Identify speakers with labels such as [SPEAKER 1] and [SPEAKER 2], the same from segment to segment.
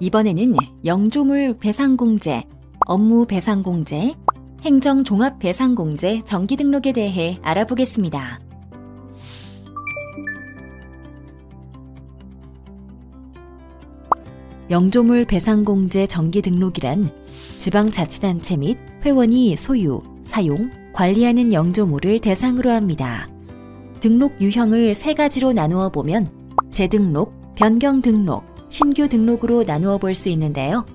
[SPEAKER 1] 이번에는 영조물 배상공제, 업무 배상공제, 행정종합배상공제 정기등록에 대해 알아보겠습니다. 영조물 배상공제 정기등록이란 지방자치단체 및 회원이 소유, 사용, 관리하는 영조물을 대상으로 합니다. 등록 유형을 세 가지로 나누어 보면 재등록, 변경등록, 신규 등록으로 나누어 볼 수 있는데요.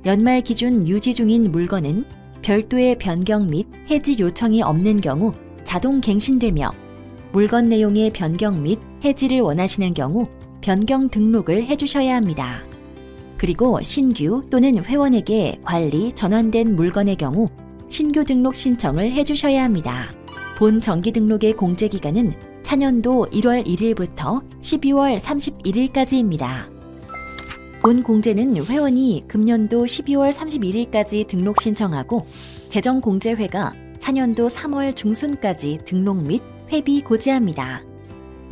[SPEAKER 1] 연말 기준 유지 중인 물건은 별도의 변경 및 해지 요청이 없는 경우 자동 갱신되며 물건 내용의 변경 및 해지를 원하시는 경우 변경 등록을 해주셔야 합니다. 그리고 신규 또는 회원에게 관리, 전환된 물건의 경우 신규 등록 신청을 해주셔야 합니다. 본 정기등록의 공제기간은 차년도 1월 1일부터 12월 31일까지입니다. 본 공제는 회원이 금년도 12월 31일까지 등록 신청하고 재정공제회가 차년도 3월 중순까지 등록 및 회비 고지합니다.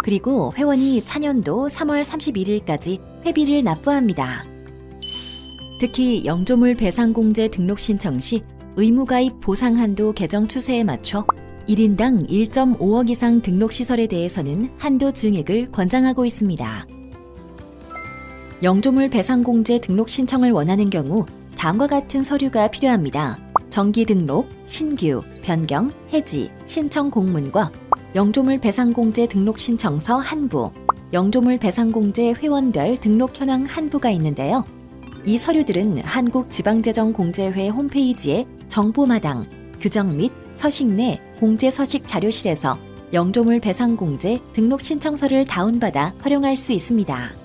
[SPEAKER 1] 그리고 회원이 차년도 3월 31일까지 회비를 납부합니다. 특히 영조물 배상공제 등록 신청 시 의무가입 보상한도 개정 추세에 맞춰 1인당 1.5억 이상 등록시설에 대해서는 한도 증액을 권장하고 있습니다. 영조물 배상공제 등록 신청을 원하는 경우 다음과 같은 서류가 필요합니다. 정기등록, 신규, 변경, 해지, 신청 공문과 영조물 배상공제 등록 신청서 한부, 영조물 배상공제 회원별 등록 현황 한부가 있는데요. 이 서류들은 한국지방재정공제회 홈페이지에 정보마당, 규정 및 서식 내 공제서식 자료실에서 영조물 배상공제 등록 신청서를 다운받아 활용할 수 있습니다.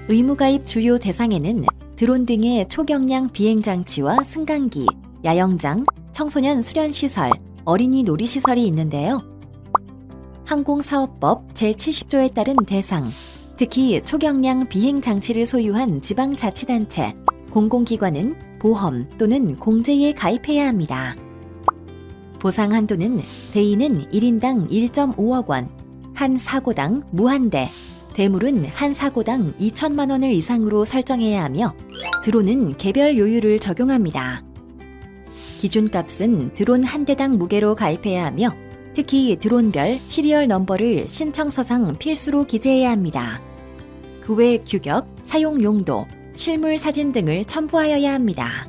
[SPEAKER 1] 의무가입 주요 대상에는 드론 등의 초경량 비행장치와 승강기, 야영장, 청소년 수련시설, 어린이 놀이시설이 있는데요. 항공사업법 제70조에 따른 대상, 특히 초경량 비행장치를 소유한 지방자치단체, 공공기관은 보험 또는 공제에 가입해야 합니다. 보상 한도는 대인은 1인당 1.5억 원, 한 사고당 무한대, 대물은 한 사고당 2천만 원을 이상으로 설정해야 하며 드론은 개별 요율을 적용합니다. 기준값은 드론 한 대당 무게로 가입해야 하며 특히 드론별 시리얼 넘버를 신청서상 필수로 기재해야 합니다. 그 외 규격, 사용 용도, 실물 사진 등을 첨부하여야 합니다.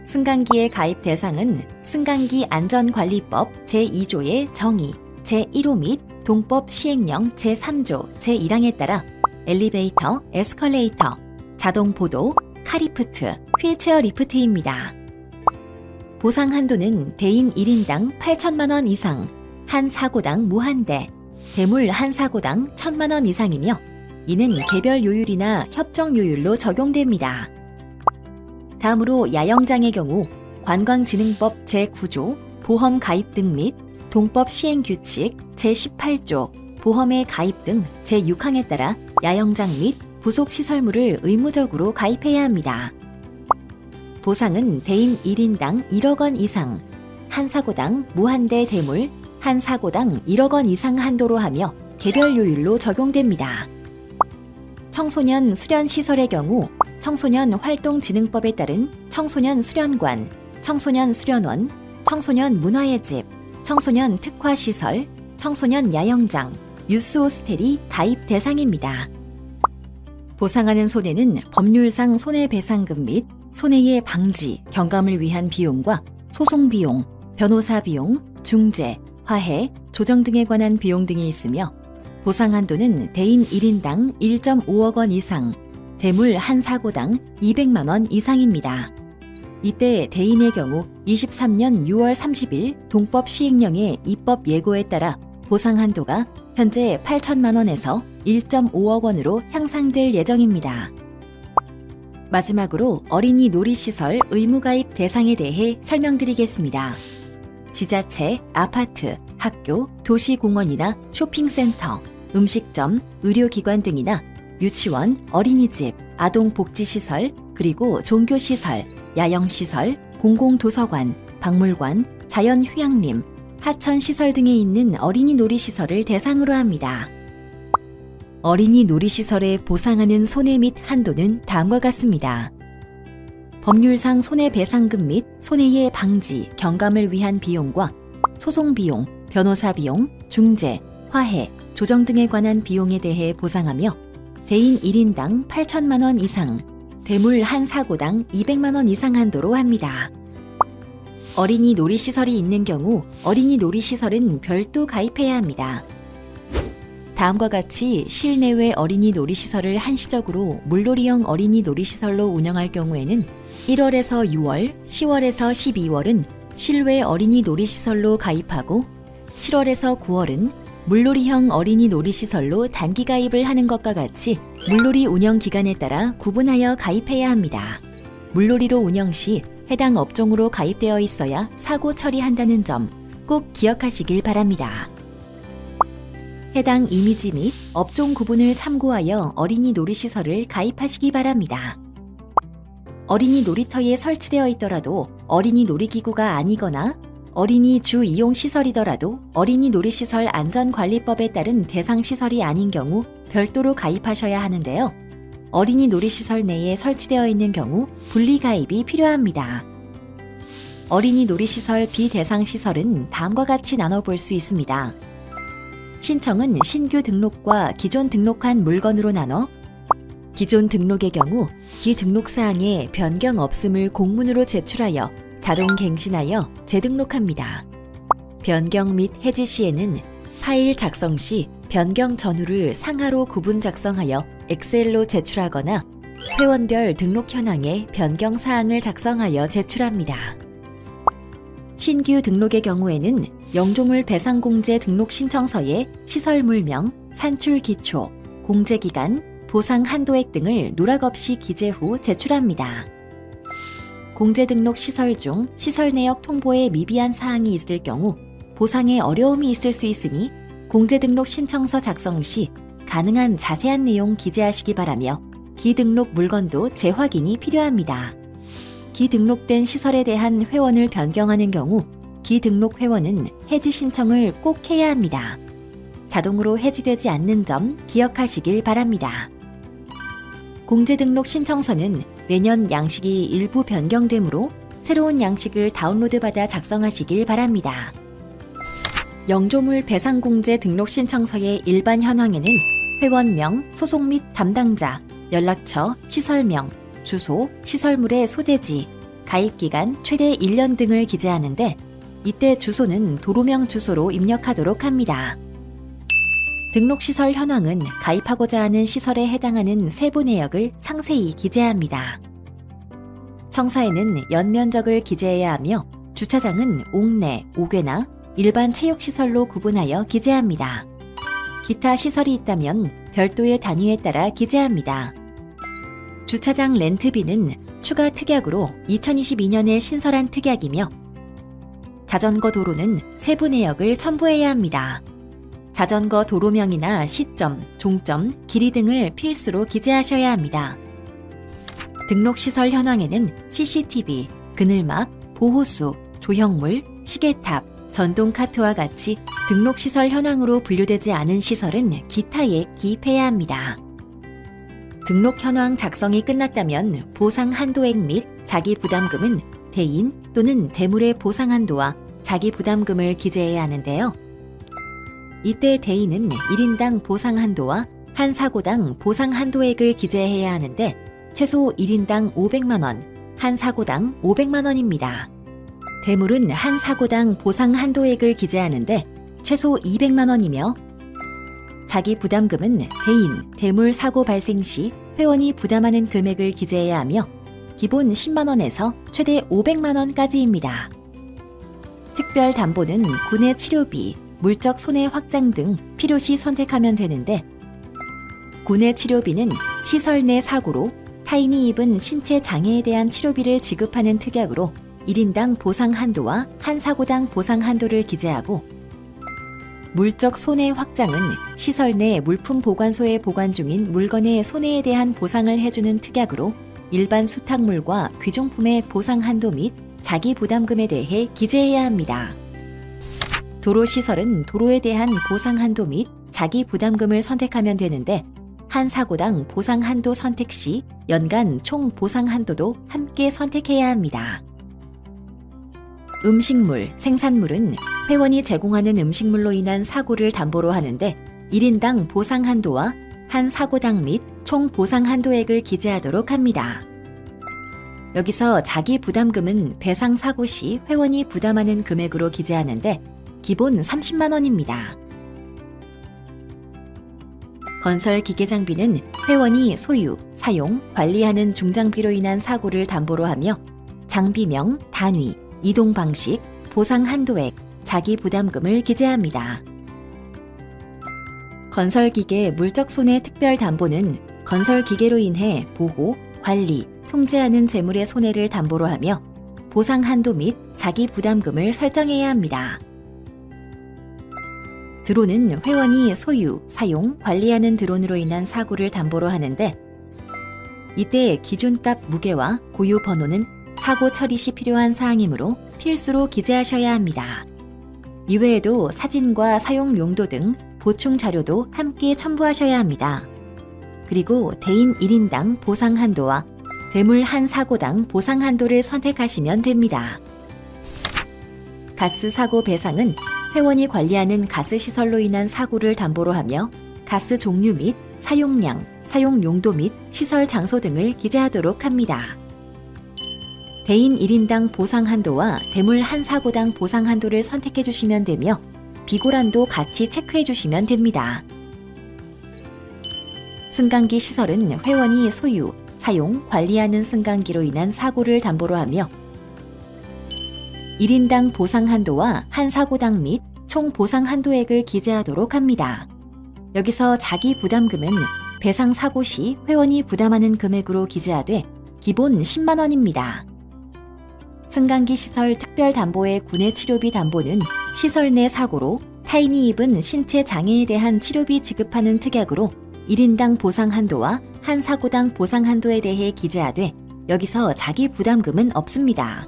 [SPEAKER 1] 승강기의 가입 대상은 승강기 안전관리법 제2조의 정의, 제1호 및 동법 시행령 제3조 제1항에 따라 엘리베이터, 에스컬레이터, 자동보도, 카리프트, 휠체어 리프트입니다. 보상 한도는 대인 1인당 8천만 원 이상, 한 사고당 무한대, 대물 한 사고당 1천만 원 이상이며 이는 개별 요율이나 협정 요율로 적용됩니다. 다음으로 야영장의 경우 관광진흥법 제9조 보험 가입 등 및 동법 시행규칙 제18조 보험의 가입 등 제6항에 따라 야영장 및 부속시설물을 의무적으로 가입해야 합니다. 보상은 대인 1인당 1억 원 이상, 한 사고당 무한대 대물, 한 사고당 1억 원 이상 한도로 하며 개별 요율로 적용됩니다. 청소년 수련시설의 경우 청소년 활동진흥법에 따른 청소년 수련관, 청소년 수련원, 청소년 문화의 집, 청소년 특화시설, 청소년 야영장, 유스 호스텔이 가입 대상입니다. 보상하는 손해는 법률상 손해배상금 및 손해의 방지, 경감을 위한 비용과 소송비용, 변호사 비용, 중재, 화해, 조정 등에 관한 비용 등이 있으며 보상 한도는 대인 1인당 1.5억 원 이상, 대물 한 사고당 200만 원 이상입니다. 이때 대인의 경우 23년 6월 30일 동법 시행령의 입법 예고에 따라 보상 한도가 현재 8천만 원에서 1.5억 원으로 향상될 예정입니다. 마지막으로 어린이 놀이시설 의무가입 대상에 대해 설명드리겠습니다. 지자체, 아파트, 학교, 도시공원이나 쇼핑센터, 음식점, 의료기관 등이나 유치원, 어린이집, 아동복지시설, 그리고 종교시설, 야영시설, 공공도서관, 박물관, 자연휴양림, 하천시설 등에 있는 어린이 놀이시설을 대상으로 합니다. 어린이 놀이시설에 보상하는 손해 및 한도는 다음과 같습니다. 법률상 손해배상금 및 손해의 방지, 경감을 위한 비용과 소송비용, 변호사비용, 중재, 화해, 조정 등에 관한 비용에 대해 보상하며 대인 1인당 8천만 원 이상, 대물 한 사고당 200만 원 이상 한도로 합니다. 어린이 놀이시설이 있는 경우 어린이 놀이시설은 별도 가입해야 합니다. 다음과 같이 실내외 어린이 놀이시설을 한시적으로 물놀이형 어린이 놀이시설로 운영할 경우에는 1월에서 6월, 10월에서 12월은 실외 어린이 놀이시설로 가입하고 7월에서 9월은 물놀이형 어린이 놀이시설로 단기 가입을 하는 것과 같이 물놀이 운영 기간에 따라 구분하여 가입해야 합니다. 물놀이로 운영 시 해당 업종으로 가입되어 있어야 사고 처리한다는 점 꼭 기억하시길 바랍니다. 해당 이미지 및 업종 구분을 참고하여 어린이 놀이시설을 가입하시기 바랍니다. 어린이 놀이터에 설치되어 있더라도 어린이 놀이기구가 아니거나 어린이 주 이용 시설이더라도 어린이 놀이시설 안전관리법에 따른 대상 시설이 아닌 경우 별도로 가입하셔야 하는데요. 어린이 놀이시설 내에 설치되어 있는 경우 분리가입이 필요합니다. 어린이 놀이시설 비대상 시설은 다음과 같이 나눠볼 수 있습니다. 신청은 신규 등록과 기존 등록한 물건으로 나눠 기존 등록의 경우 기등록사항에 변경 없음을 공문으로 제출하여 자동 갱신하여 재등록합니다. 변경 및 해지 시에는 파일 작성 시 변경 전후를 상하로 구분 작성하여 엑셀로 제출하거나 회원별 등록 현황에 변경 사항을 작성하여 제출합니다. 신규 등록의 경우에는 영조물 배상공제 등록 신청서에 시설물명, 산출기초, 공제기간, 보상 한도액 등을 누락 없이 기재 후 제출합니다. 공제 등록 시설 중 시설 내역 통보에 미비한 사항이 있을 경우 보상에 어려움이 있을 수 있으니 공제 등록 신청서 작성 시 가능한 자세한 내용 기재하시기 바라며 기등록 물건도 재확인이 필요합니다. 기등록된 시설에 대한 회원을 변경하는 경우 기등록 회원은 해지 신청을 꼭 해야 합니다. 자동으로 해지되지 않는 점 기억하시길 바랍니다. 공제 등록 신청서는 매년 양식이 일부 변경되므로 새로운 양식을 다운로드받아 작성하시길 바랍니다. 영조물 배상공제 등록 신청서의 일반 현황에는 회원명, 소속 및 담당자, 연락처, 시설명, 주소, 시설물의 소재지, 가입기간 최대 1년 등을 기재하는데 이때 주소는 도로명 주소로 입력하도록 합니다. 등록시설 현황은 가입하고자 하는 시설에 해당하는 세부 내역을 상세히 기재합니다. 청사에는 연면적을 기재해야 하며 주차장은 옥내, 옥외나 일반 체육시설로 구분하여 기재합니다. 기타 시설이 있다면 별도의 단위에 따라 기재합니다. 주차장 렌트비는 추가 특약으로 2022년에 신설한 특약이며 자전거 도로는 세부 내역을 첨부해야 합니다. 자전거 도로명이나 시점, 종점, 길이 등을 필수로 기재하셔야 합니다. 등록시설 현황에는 CCTV, 그늘막, 보호수, 조형물, 시계탑, 전동카트와 같이 등록시설 현황으로 분류되지 않은 시설은 기타에 기입해야 합니다. 등록 현황 작성이 끝났다면 보상 한도액 및 자기 부담금은 대인 또는 대물의 보상 한도와 자기 부담금을 기재해야 하는데요. 이때 대인은 1인당 보상 한도와 한 사고당 보상 한도액을 기재해야 하는데 최소 1인당 500만 원, 한 사고당 500만 원입니다. 대물은 한 사고당 보상 한도액을 기재하는데 최소 200만 원이며 자기 부담금은 대인, 대물 사고 발생 시 회원이 부담하는 금액을 기재해야 하며 기본 10만 원에서 최대 500만 원까지입니다. 특별 담보는 군의 치료비, 물적 손해 확장 등 필요시 선택하면 되는데 군의 치료비는 시설 내 사고로 타인이 입은 신체 장애에 대한 치료비를 지급하는 특약으로 1인당 보상 한도와 한 사고당 보상 한도를 기재하고 물적 손해 확장은 시설 내 물품 보관소에 보관 중인 물건의 손해에 대한 보상을 해주는 특약으로 일반 수탁물과 귀중품의 보상 한도 및 자기 부담금에 대해 기재해야 합니다. 도로시설은 도로에 대한 보상 한도 및 자기 부담금을 선택하면 되는데 한 사고당 보상 한도 선택 시 연간 총 보상 한도도 함께 선택해야 합니다. 음식물, 생산물은 회원이 제공하는 음식물로 인한 사고를 담보로 하는데 1인당 보상 한도와 한 사고당 및 총 보상 한도액을 기재하도록 합니다. 여기서 자기 부담금은 배상 사고 시 회원이 부담하는 금액으로 기재하는데 기본 30만 원입니다. 건설 기계 장비는 회원이 소유, 사용, 관리하는 중장비로 인한 사고를 담보로 하며 장비명, 단위, 이동 방식, 보상 한도액, 자기 부담금을 기재합니다. 건설기계 물적 손해 특별 담보는 건설기계로 인해 보호, 관리, 통제하는 재물의 손해를 담보로 하며 보상 한도 및 자기 부담금을 설정해야 합니다. 드론은 회원이 소유, 사용, 관리하는 드론으로 인한 사고를 담보로 하는데 이때 기준값 무게와 고유 번호는 사고 처리 시 필요한 사항이므로 필수로 기재하셔야 합니다. 이외에도 사진과 사용 용도 등 보충 자료도 함께 첨부하셔야 합니다. 그리고 대인 1인당 보상 한도와 대물 한 사고당 보상 한도를 선택하시면 됩니다. 가스 사고 배상은 회원이 관리하는 가스 시설로 인한 사고를 담보로 하며 가스 종류 및 사용량, 사용 용도 및 시설 장소 등을 기재하도록 합니다. 대인 1인당 보상 한도와 대물 한 사고당 보상 한도를 선택해 주시면 되며 비고란도 같이 체크해 주시면 됩니다. 승강기 시설은 회원이 소유, 사용, 관리하는 승강기로 인한 사고를 담보로 하며 1인당 보상 한도와 한 사고당 및 총 보상 한도액을 기재하도록 합니다. 여기서 자기 부담금은 배상 사고 시 회원이 부담하는 금액으로 기재하되 기본 10만 원입니다. 승강기 시설 특별담보의 구내 치료비 담보는 시설 내 사고로 타인이 입은 신체 장애에 대한 치료비 지급하는 특약으로 1인당 보상 한도와 한 사고당 보상 한도에 대해 기재하되 여기서 자기 부담금은 없습니다.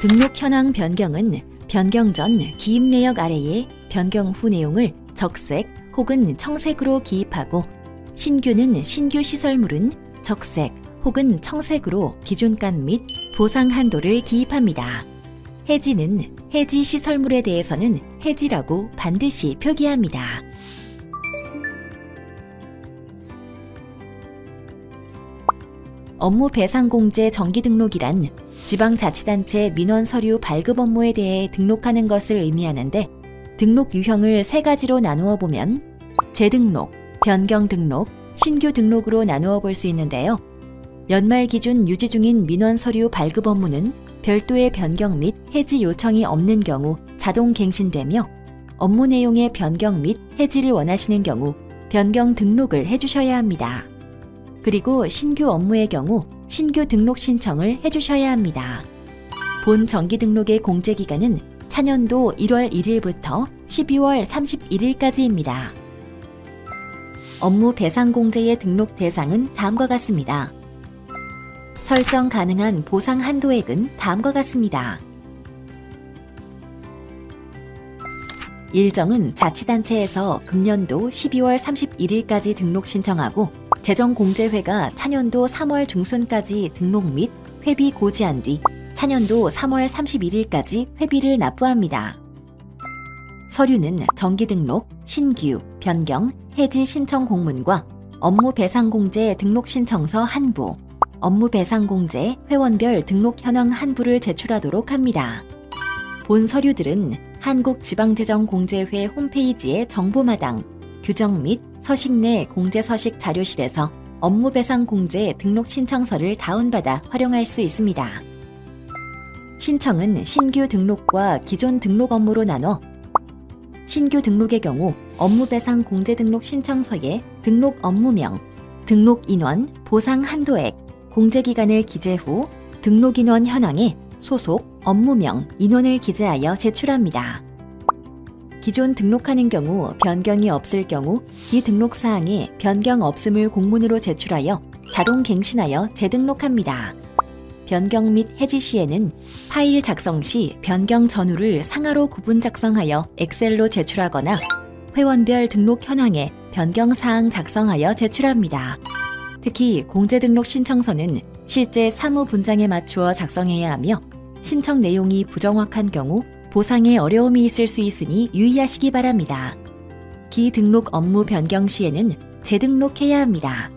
[SPEAKER 1] 등록 현황 변경은 변경 전 기입 내역 아래에 변경 후 내용을 적색 혹은 청색으로 기입하고 신규는 신규 시설물은 적색 혹은 청색으로 기준값 및 보상 한도를 기입합니다. 해지는 해지 시설물에 대해서는 해지라고 반드시 표기합니다. 업무 배상 공제 정기 등록이란 지방자치단체 민원 서류 발급 업무에 대해 등록하는 것을 의미하는데 등록 유형을 세 가지로 나누어 보면 재등록, 변경 등록, 신규 등록으로 나누어 볼 수 있는데요. 연말 기준 유지 중인 민원 서류 발급 업무는 별도의 변경 및 해지 요청이 없는 경우 자동 갱신되며 업무 내용의 변경 및 해지를 원하시는 경우 변경 등록을 해주셔야 합니다. 그리고 신규 업무의 경우 신규 등록 신청을 해주셔야 합니다. 본 정기 등록의 공제기간은 차년도 1월 1일부터 12월 31일까지입니다. 업무 배상 공제의 등록 대상은 다음과 같습니다. 설정 가능한 보상 한도액은 다음과 같습니다. 일정은 자치단체에서 금년도 12월 31일까지 등록 신청하고 재정공제회가 차년도 3월 중순까지 등록 및 회비 고지한 뒤 차년도 3월 31일까지 회비를 납부합니다. 서류는 정기등록, 신규, 변경, 해지 신청 공문과 업무배상공제 등록신청서 한 부, 업무배상공제 회원별 등록 현황 한 부를 제출하도록 합니다. 본 서류들은 한국지방재정공제회 홈페이지의 정보마당, 규정 및 서식 내 공제서식 자료실에서 업무배상공제 등록신청서를 다운받아 활용할 수 있습니다. 신청은 신규 등록과 기존 등록 업무로 나눠 신규 등록의 경우 업무배상 공제등록 신청서에 등록 업무명, 등록 인원, 보상 한도액, 공제기간을 기재 후 등록 인원 현황에 소속, 업무명, 인원을 기재하여 제출합니다. 기존 등록하는 경우 변경이 없을 경우 이 등록사항에 변경 없음을 공문으로 제출하여 자동 갱신하여 재등록합니다. 변경 및 해지 시에는 파일 작성 시 변경 전후를 상하로 구분 작성하여 엑셀로 제출하거나 회원별 등록 현황에 변경 사항 작성하여 제출합니다. 특히 공제 등록 신청서는 실제 사무 분장에 맞추어 작성해야 하며 신청 내용이 부정확한 경우 보상에 어려움이 있을 수 있으니 유의하시기 바랍니다. 기등록 업무 변경 시에는 재등록해야 합니다.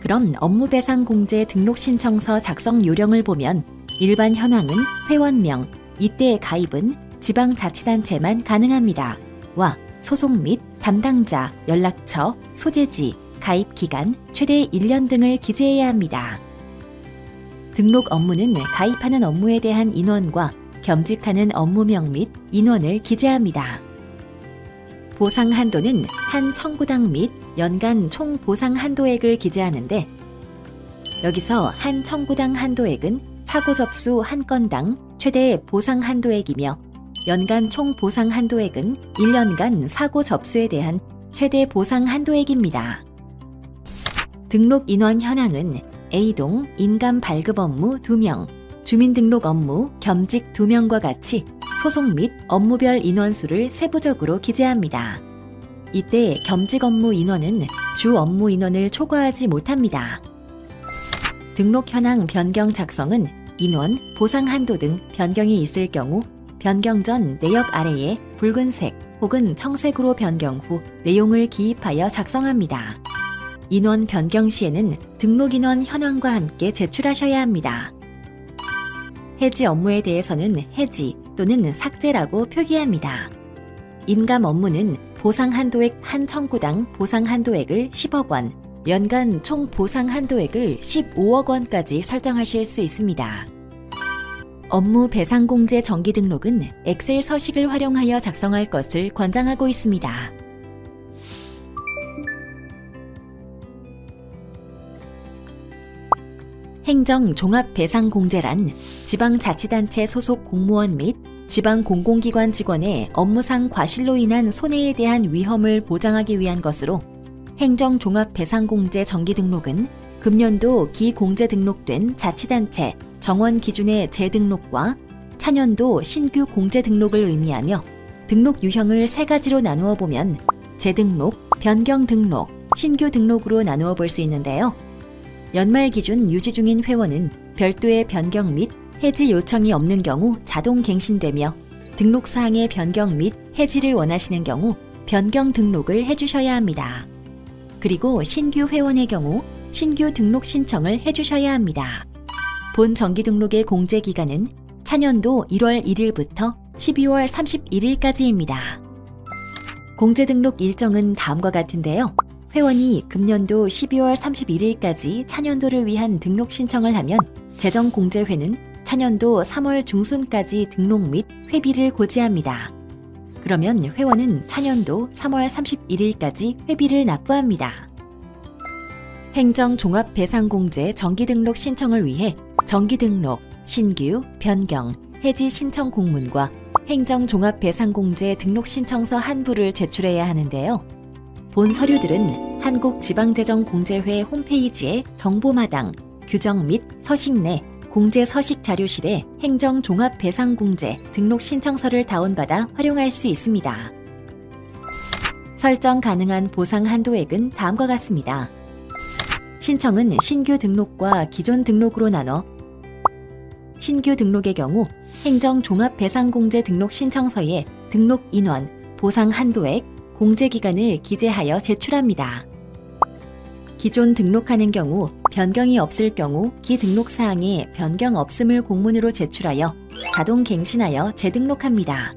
[SPEAKER 1] 그럼 업무 배상 공제 등록 신청서 작성 요령을 보면 일반 현황은 회원명, 이때 가입은 지방자치단체만 가능합니다. 와 소속 및 담당자, 연락처, 소재지, 가입 기간, 최대 1년 등을 기재해야 합니다. 등록 업무는 가입하는 업무에 대한 인원과 겸직하는 업무명 및 인원을 기재합니다. 보상 한도는 한 청구당 및 연간 총 보상 한도액을 기재하는데 여기서 한 청구당 한도액은 사고 접수 한 건당 최대 보상 한도액이며 연간 총 보상 한도액은 1년간 사고 접수에 대한 최대 보상 한도액입니다. 등록 인원 현황은 A동 인감 발급 업무 2명, 주민등록 업무 겸직 2명과 같이 소속 및 업무별 인원수를 세부적으로 기재합니다. 이때 겸직 업무 인원은 주 업무 인원을 초과하지 못합니다. 등록 현황 변경 작성은 인원, 보상 한도 등 변경이 있을 경우 변경 전 내역 아래에 붉은색 혹은 청색으로 변경 후 내용을 기입하여 작성합니다. 인원 변경 시에는 등록 인원 현황과 함께 제출하셔야 합니다. 해지 업무에 대해서는 해지 또는 삭제라고 표기합니다. 인감 업무는 보상 한도액 한 청구당 보상 한도액을 10억 원, 연간 총 보상 한도액을 15억 원까지 설정하실 수 있습니다. 업무 배상 공제 정기 등록은 엑셀 서식을 활용하여 작성할 것을 권장하고 있습니다. 행정 종합 배상 공제란 지방자치단체 소속 공무원 및 지방공공기관 직원의 업무상 과실로 인한 손해에 대한 위험을 보장하기 위한 것으로 행정 종합 배상 공제 정기 등록은 금년도 기공제 등록된 자치단체 정원 기준의 재등록과 차년도 신규 공제 등록을 의미하며 등록 유형을 세 가지로 나누어 보면 재등록, 변경 등록, 신규 등록으로 나누어 볼 수 있는데요. 연말 기준 유지 중인 회원은 별도의 변경 및 해지 요청이 없는 경우 자동 갱신되며 등록사항의 변경 및 해지를 원하시는 경우 변경 등록을 해주셔야 합니다. 그리고 신규 회원의 경우 신규 등록 신청을 해주셔야 합니다. 본 정기 등록의 공제 기간은 차년도 1월 1일부터 12월 31일까지입니다. 공제 등록 일정은 다음과 같은데요. 회원이 금년도 12월 31일까지 차년도를 위한 등록 신청을 하면 재정공제회는 차년도 3월 중순까지 등록 및 회비를 고지합니다. 그러면 회원은 차년도 3월 31일까지 회비를 납부합니다. 행정종합배상공제 정기등록 신청을 위해 정기등록, 신규, 변경, 해지 신청 공문과 행정종합배상공제 등록 신청서 한 부를 제출해야 하는데요. 본 서류들은 한국지방재정공제회 홈페이지의 정보마당, 규정 및 서식 내 공제 서식 자료실에 행정종합배상공제 등록 신청서를 다운받아 활용할 수 있습니다. 설정 가능한 보상 한도액은 다음과 같습니다. 신청은 신규 등록과 기존 등록으로 나눠 신규 등록의 경우 행정종합배상공제 등록 신청서에 등록 인원, 보상 한도액, 공제 기간을 기재하여 제출합니다. 기존 등록하는 경우 변경이 없을 경우 기등록 사항에 변경 없음을 공문으로 제출하여 자동 갱신하여 재등록합니다.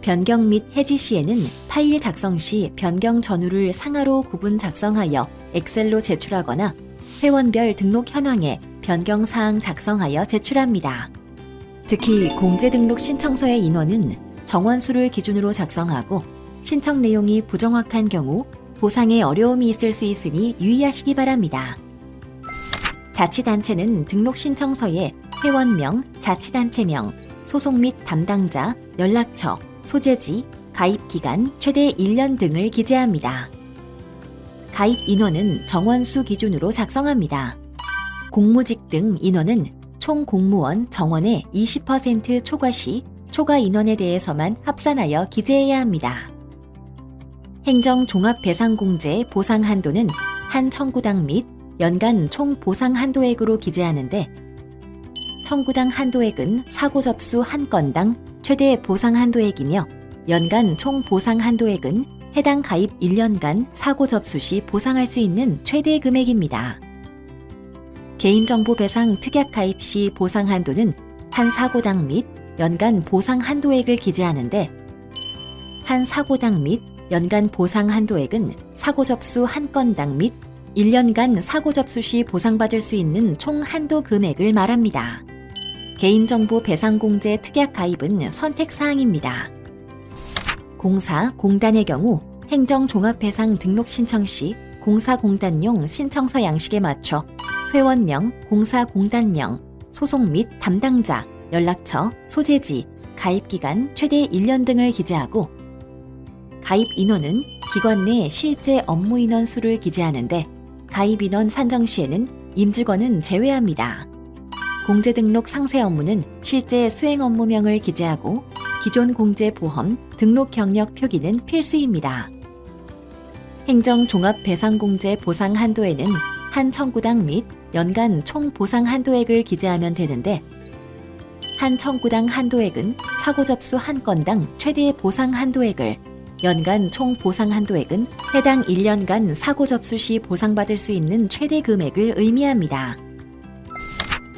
[SPEAKER 1] 변경 및 해지 시에는 파일 작성 시 변경 전후를 상하로 구분 작성하여 엑셀로 제출하거나 회원별 등록 현황에 변경 사항 작성하여 제출합니다. 특히 공제 등록 신청서의 인원은 정원수를 기준으로 작성하고 신청 내용이 부정확한 경우 보상에 어려움이 있을 수 있으니 유의하시기 바랍니다. 자치단체는 등록 신청서에 회원명, 자치단체명, 소속 및 담당자, 연락처, 소재지, 가입기간, 최대 1년 등을 기재합니다. 가입 인원은 정원수 기준으로 작성합니다. 공무직 등 인원은 총 공무원 정원의 20% 초과 시 초과 인원에 대해서만 합산하여 기재해야 합니다. 행정종합배상공제 보상 한도는 한 청구당 및 연간 총 보상 한도액으로 기재하는데, 청구당 한도액은 사고 접수 한 건당 최대 보상 한도액이며, 연간 총 보상 한도액은 해당 가입 1년간 사고 접수 시 보상할 수 있는 최대 금액입니다. 개인정보 배상 특약 가입 시 보상 한도는 한 사고당 및 연간 보상 한도액을 기재하는데, 한 사고당 및 연간 보상 한도액은 사고 접수 한 건당 및 1년간 사고 접수 시 보상받을 수 있는 총 한도 금액을 말합니다. 개인정보 배상공제 특약 가입은 선택사항입니다. 공사, 공단의 경우 행정종합배상 등록 신청 시 공사공단용 신청서 양식에 맞춰 회원명, 공사공단명, 소속 및 담당자, 연락처, 소재지, 가입기간 최대 1년 등을 기재하고, 가입 인원은 기관 내 실제 업무 인원 수를 기재하는데, 가입 인원 산정 시에는 임직원은 제외합니다. 공제 등록 상세 업무는 실제 수행 업무명을 기재하고, 기존 공제 보험, 등록 경력 표기는 필수입니다. 행정종합배상공제 보상 한도에는 한 청구당 및 연간 총 보상 한도액을 기재하면 되는데, 한 청구당 한도액은 사고 접수 한 건당 최대 보상 한도액을, 연간 총 보상 한도액은 해당 1년간 사고 접수 시 보상받을 수 있는 최대 금액을 의미합니다.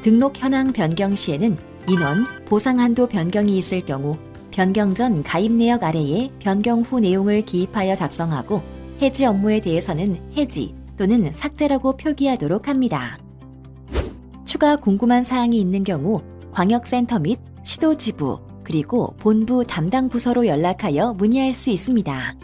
[SPEAKER 1] 등록 현황 변경 시에는 인원, 보상 한도 변경이 있을 경우 변경 전 가입 내역 아래에 변경 후 내용을 기입하여 작성하고, 해지 업무에 대해서는 해지 또는 삭제라고 표기하도록 합니다. 추가 궁금한 사항이 있는 경우 광역센터 및 시도지부, 그리고 본부 담당 부서로 연락하여 문의할 수 있습니다.